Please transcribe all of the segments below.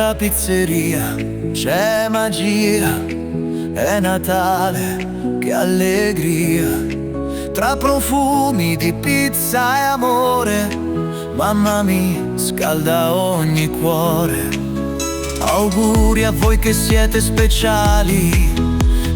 nella pizzeria c'è magia, è Natale, che allegria. Tra profumi di pizza e amore, mamma mi scalda ogni cuore. Auguri a voi che siete speciali,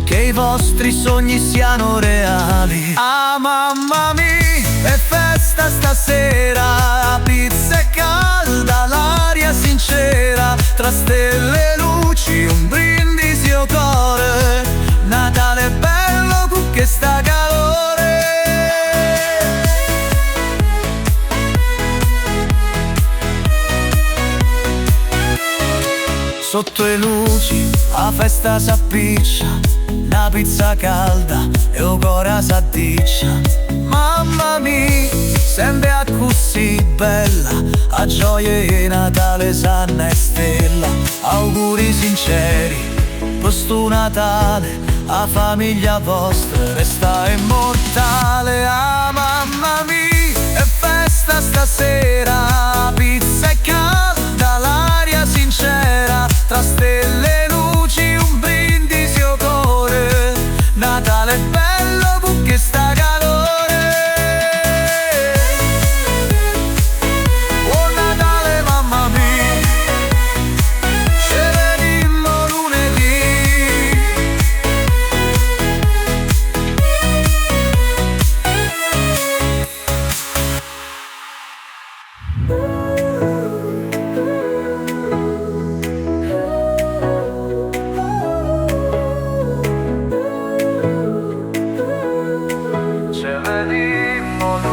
che i vostri sogni siano reali. Ah mamma mia, è festa stasera, pizza è calda, l'aria sincera, tra stelle e luci un brindisi o cuore. Natale è bello con che sta calore. Sotto le luci la festa s'appiccia, una pizza calda e un cuore s'addiccia. Mamma mia, sempre a così bella, a gioia e Natale sanna e stella. Auguri sinceri, questo Natale, a famiglia vostra resta immortale. Ah mamma mia, è festa stasera, pizza è calda, l'aria sincera, tra stelle e luci un brindisi o cuore. Natale è bello con che sta calore. Buon Natale mamma mia, ci vedemmo lunedì. Ci vedemmo lunedì.